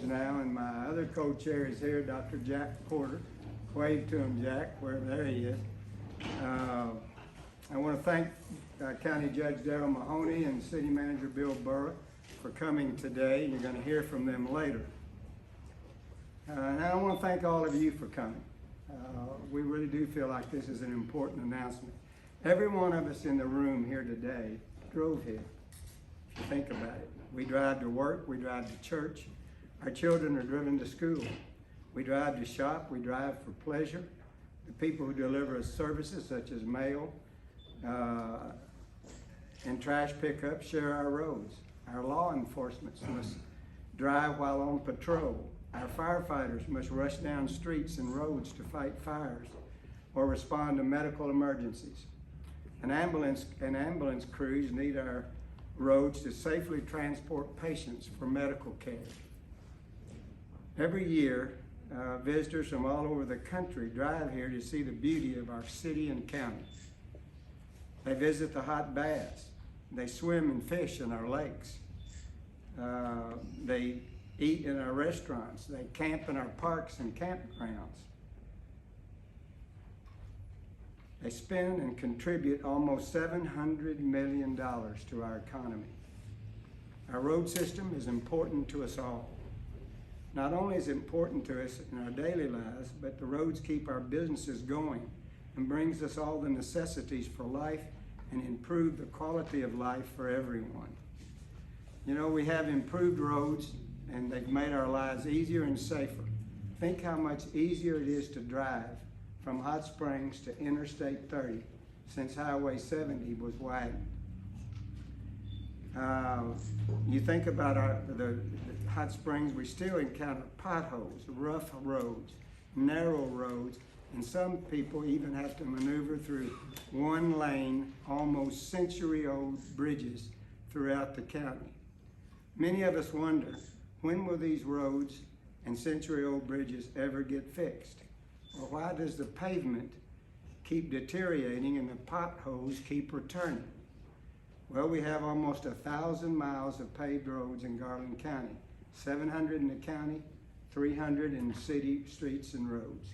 OurRoadsNow, and my other co-chair is here, Dr. Jack Porter. Wave to him, Jack, wherever there he is. I want to thank County Judge Darrell Mahoney and City Manager Bill Burra for coming today. You're going to hear from them later. And I want to thank all of you for coming. We really do feel like this is an important announcement. Every one of us in the room here today drove here. Think about it. We drive to work, we drive to church. Our children are driven to school. We drive to shop, we drive for pleasure. The people who deliver us services such as mail and trash pickup share our roads. Our law enforcement must drive while on patrol. Our firefighters must rush down streets and roads to fight fires or respond to medical emergencies. And ambulance crews need our roads to safely transport patients for medical care. Every year, visitors from all over the country drive here to see the beauty of our city and county. They visit the hot baths. They swim and fish in our lakes. They eat in our restaurants. They camp in our parks and campgrounds. They spend and contribute almost $700 million to our economy. Our road system is important to us all. Not only is it important to us in our daily lives, but the roads keep our businesses going and brings us all the necessities for life and improve the quality of life for everyone. You know, we have improved roads and they've made our lives easier and safer. Think how much easier it is to drive from Hot Springs to Interstate 30 since Highway 70 was widened. You think about the Hot Springs, we still encounter potholes, rough roads, narrow roads, and some people even have to maneuver through one-lane, almost century-old bridges throughout the county. Many of us wonder, when will these roads and century-old bridges ever get fixed? Or why does the pavement keep deteriorating and the potholes keep returning? Well, we have almost 1,000 miles of paved roads in Garland County, 700 in the county, 300 in city streets and roads.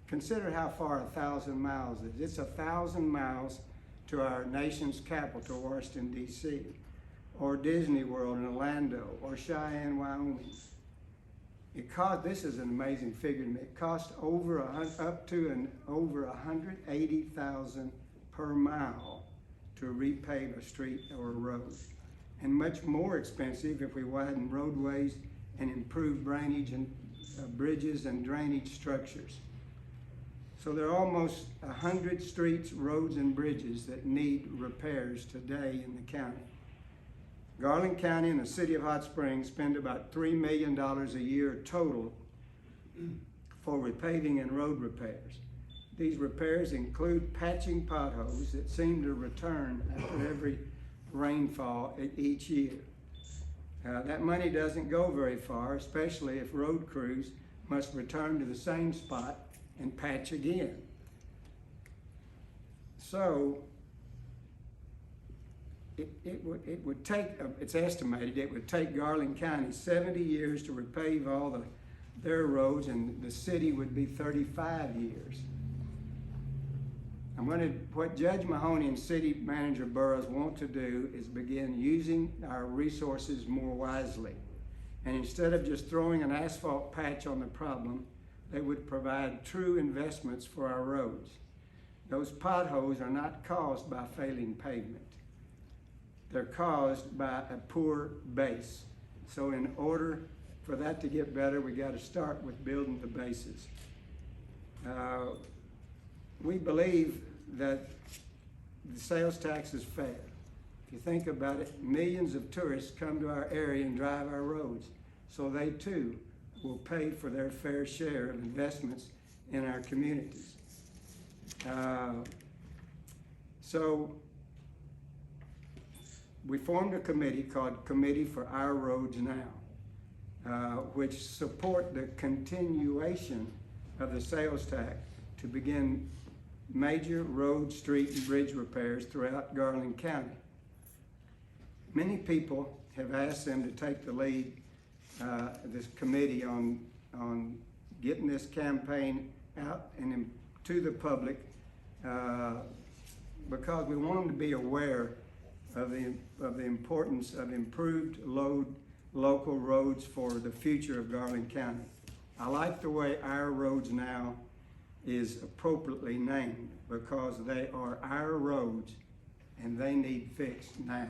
Consider how far 1,000 miles is. It's 1,000 miles to our nation's capital, Washington, D.C., or Disney World in Orlando, or Cheyenne, Wyoming. This is an amazing figure to me. It costs over $180,000 per mile to repave a street or a road, and much more expensive if we widen roadways and improve drainage and bridges and drainage structures. So there are almost 100 streets, roads, and bridges that need repairs today in the county. Garland County and the city of Hot Springs spend about $3 million a year total for repaving and road repairs. These repairs include patching potholes that seem to return after every rainfall each year. That money doesn't go very far, especially if road crews must return to the same spot and patch again. So it would take, it's estimated, it would take Garland County 70 years to repave all their roads, and the city would be 35 years. What Judge Mahoney and City Manager Burroughs want to do is begin using our resources more wisely. And instead of just throwing an asphalt patch on the problem, they would provide true investments for our roads. Those potholes are not caused by failing pavement. They're caused by a poor base. So in order for that to get better, we got to start with building the bases. We believe that the sales tax is fair. If you think about it, millions of tourists come to our area and drive our roads. So they too will pay for their fair share of investments in our communities. So we formed a committee called Committee for OurRoadsNow, which support the continuation of the sales tax to begin major road, street, and bridge repairs throughout Garland County. Many people have asked them to take the lead this committee on getting this campaign out and to the public, because we want them to be aware of the importance of improved local roads for the future of Garland County. I like the way OurRoadsNow is appropriately named, because they are our roads and they need fixed now.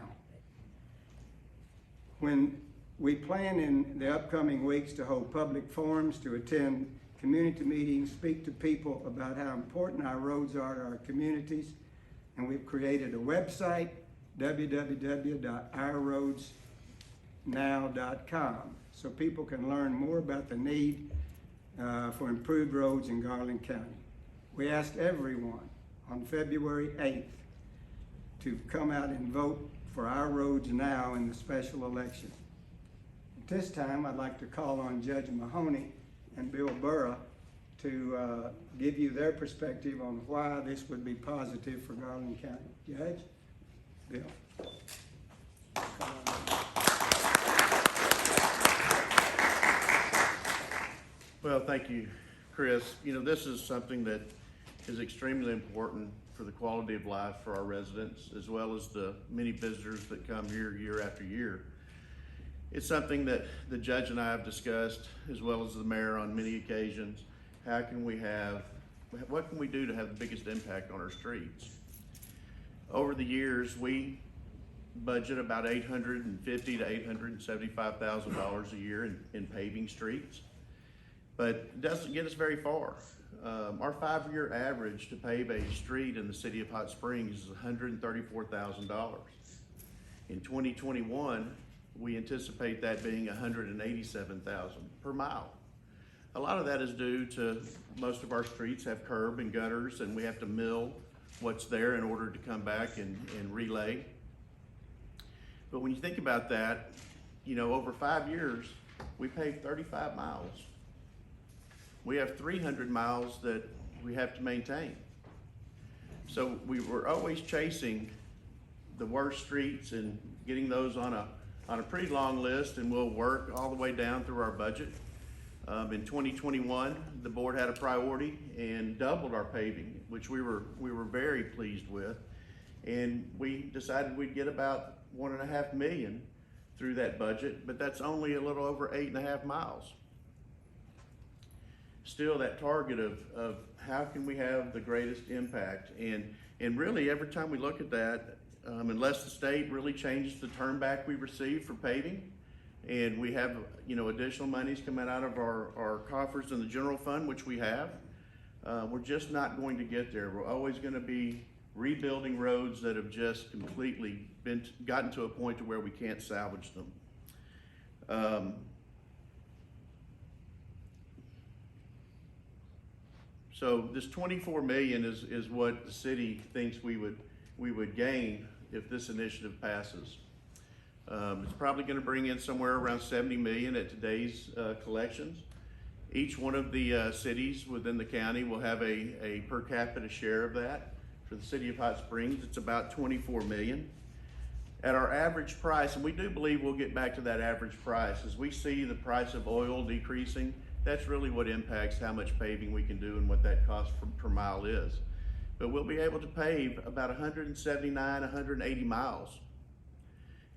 When we plan in the upcoming weeks to hold public forums, to attend community meetings, speak to people about how important our roads are to our communities, and we've created a website, www.OurRoadsNow.com, so people can learn more about the need for improved roads in Garland County. We asked everyone on February 8th to come out and vote for OurRoadsNow in the special election. At this time, I'd like to call on Judge Mahoney and Bill Burra to give you their perspective on why this would be positive for Garland County. Judge? Bill? Well, thank you, Chris. You know, this is something that is extremely important for the quality of life for our residents, as well as the many visitors that come here year after year. It's something that the judge and I have discussed, as well as the mayor, on many occasions. What can we do to have the biggest impact on our streets? Over the years, we budget about $850,000 to $875,000 a year in paving streets, but it doesn't get us very far. Our 5-year average to pave a street in the city of Hot Springs is $134,000. In 2021, we anticipate that being $187,000 per mile. A lot of that is due to most of our streets have curb and gutters, and we have to mill what's there in order to come back and relay. But when you think about that, you know, over 5 years, we paved 35 miles. We have 300 miles that we have to maintain. So we were always chasing the worst streets and getting those on a pretty long list, and we'll work all the way down through our budget. In 2021, the board had a priority and doubled our paving, which we were very pleased with. And we decided we'd get about $1.5 million through that budget, but that's only a little over 8.5 miles. Still, that target of how can we have the greatest impact, and really every time we look at that, unless the state really changes the turn back we receive for paving, and we have, you know, additional monies coming out of our coffers in the general fund, which we have, we're just not going to get there. We're always going to be rebuilding roads that have just completely gotten to a point to where we can't salvage them. So this $24 million is what the city thinks we would gain if this initiative passes. It's probably going to bring in somewhere around $70 million at today's collections. Each one of the cities within the county will have a per capita share of that. For the city of Hot Springs, it's about $24 million. At our average price, and we do believe we'll get back to that average price, as we see the price of oil decreasing, that's really what impacts how much paving we can do and what that cost per mile is. But we'll be able to pave about 179, 180 miles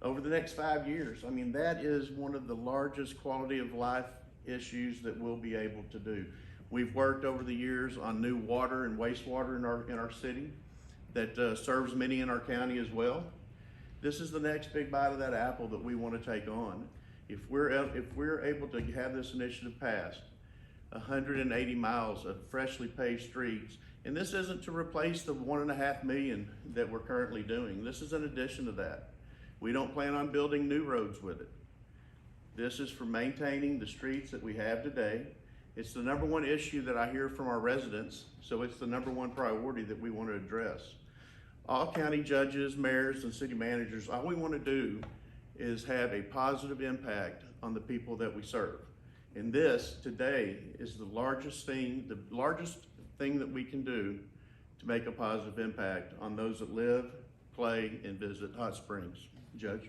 over the next 5 years. I mean, that is one of the largest quality of life issues that we'll be able to do. We've worked over the years on new water and wastewater in our city that serves many in our county as well. This is the next big bite of that apple that we want to take on. If we're able to have this initiative passed, 180 miles of freshly paved streets, and this isn't to replace the $1.5 million that we're currently doing. This is in addition to that. We don't plan on building new roads with it. This is for maintaining the streets that we have today. It's the #1 issue that I hear from our residents, so it's the #1 priority that we want to address. All county judges, mayors, and city managers, all we want to do is have a positive impact on the people that we serve. And this today is the largest thing that we can do to make a positive impact on those that live, play, and visit Hot Springs. Judge.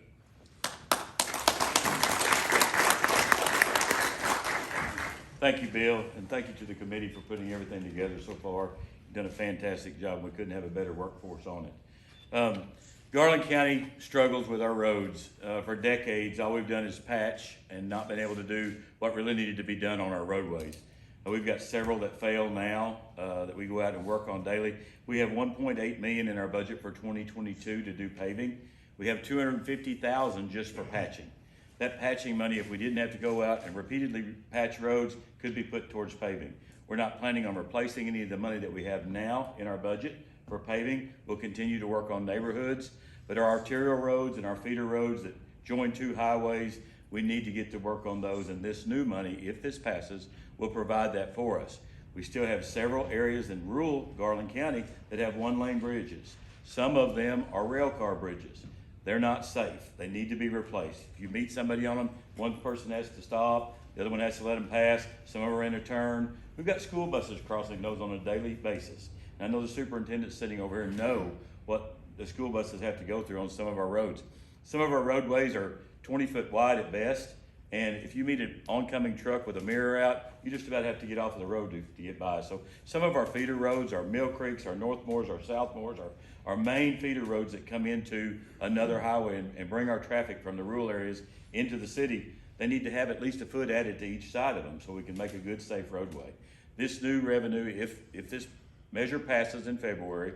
Thank you, Bill, and thank you to the committee for putting everything together so far. You've done a fantastic job. We couldn't have a better workforce on it. Garland County struggles with our roads. For decades, all we've done is patch and not been able to do what really needed to be done on our roadways. We've got several that fail now that we go out and work on daily. We have 1.8 million in our budget for 2022 to do paving. We have 250,000 just for patching. That patching money, if we didn't have to go out and repeatedly patch roads, could be put towards paving. We're not planning on replacing any of the money that we have now in our budget for paving. We'll continue to work on neighborhoods, but our arterial roads and our feeder roads that join two highways, we need to get to work on those, and this new money, if this passes, will provide that for us. We still have several areas in rural Garland County that have one-lane bridges. Some of them are rail car bridges. They're not safe. They need to be replaced. If you meet somebody on them, one person has to stop, the other one has to let them pass, some of them are in a turn. We've got school buses crossing those on a daily basis. And I know the superintendent's sitting over here know what the school buses have to go through on some of our roads. Some of our roadways are 20 foot wide at best, and if you meet an oncoming truck with a mirror out, you just about have to get off of the road to get by. So some of our feeder roads, our Mill Creeks, our Northmores, our Southmores, our main feeder roads that come into another highway and bring our traffic from the rural areas into the city, they need to have at least a foot added to each side of them so we can make a good, safe roadway. This new revenue, if this measure passes in February,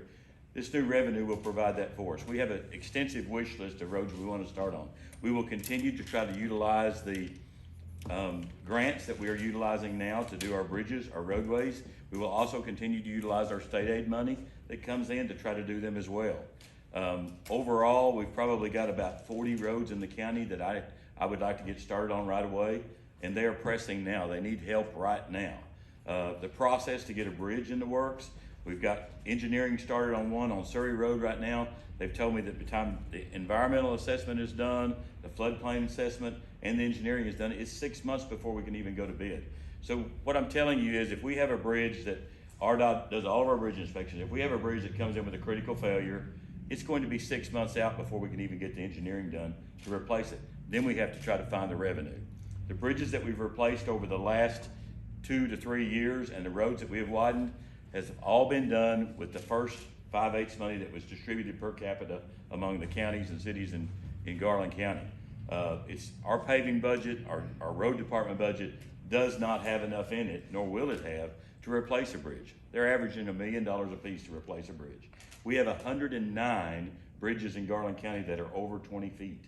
this new revenue will provide that for us. We have an extensive wish list of roads we want to start on. We will continue to try to utilize the grants that we are utilizing now to do our bridges, our roadways. We will also continue to utilize our state aid money that comes in to try to do them as well. Overall, we've probably got about 40 roads in the county that I would like to get started on right away, and they are pressing now. They need help right now. The process to get a bridge in the works, we've got engineering started on one on Surrey Road right now. They've told me that by the time the environmental assessment is done, the floodplain assessment, and the engineering is done, it's 6 months before we can even go to bid. So what I'm telling you is if we have a bridge that RDOT does all of our bridge inspections, if we have a bridge that comes in with a critical failure, it's going to be 6 months out before we can even get the engineering done to replace it. Then we have to try to find the revenue. The bridges that we've replaced over the last 2 to 3 years and the roads that we have widened has all been done with the first 5/8 money that was distributed per capita among the counties and cities in Garland County. It's our paving budget, our road department budget does not have enough in it, nor will it have, to replace a bridge. They're averaging $1 million a piece to replace a bridge. We have 109 bridges in Garland County that are over 20 feet.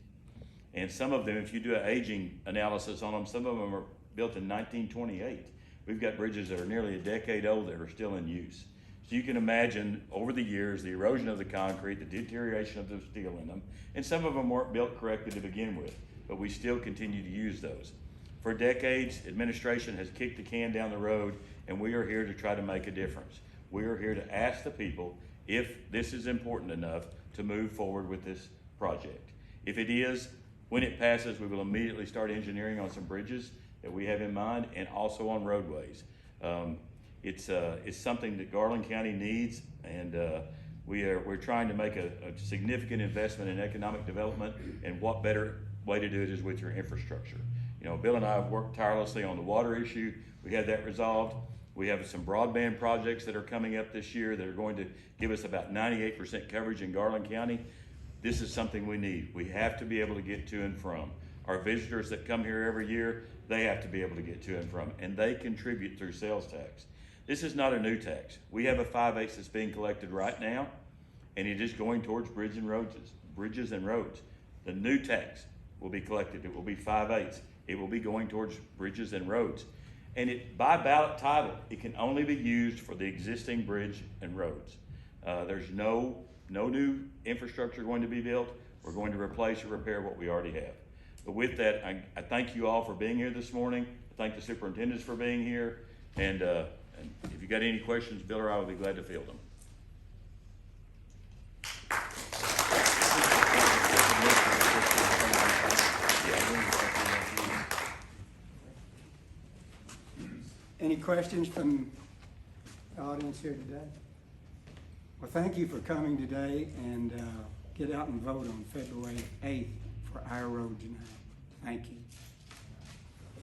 And some of them, if you do an aging analysis on them, some of them are built in 1928. We've got bridges that are nearly a decade old that are still in use. So you can imagine over the years, the erosion of the concrete, the deterioration of the steel in them, and some of them weren't built correctly to begin with, but we still continue to use those. For decades, administration has kicked the can down the road, and we are here to try to make a difference. We are here to ask the people if this is important enough to move forward with this project. If it is, when it passes, we will immediately start engineering on some bridges that we have in mind and also on roadways. It's something that Garland County needs, and we're trying to make a significant investment in economic development, and what better way to do it is with your infrastructure. You know, Bill and I have worked tirelessly on the water issue. We had that resolved. We have some broadband projects that are coming up this year that are going to give us about 98% coverage in Garland County. This is something we need. We have to be able to get to and from. Our visitors that come here every year, they have to be able to get to and from, and they contribute through sales tax. This is not a new tax. We have a 5/8 that's being collected right now, and it is going towards bridges and roads. The new tax will be collected. It will be 5/8. It will be going towards bridges and roads. And it, by ballot title, it can only be used for the existing bridge and roads. There's no new infrastructure going to be built. We're going to replace or repair what we already have. But with that, I thank you all for being here this morning. I thank the superintendents for being here. And if you got any questions, Bill or I will be glad to field them. Any questions from the audience here today? Well, thank you for coming today, and get out and vote on February 8th for Our Roads Now. Thank you.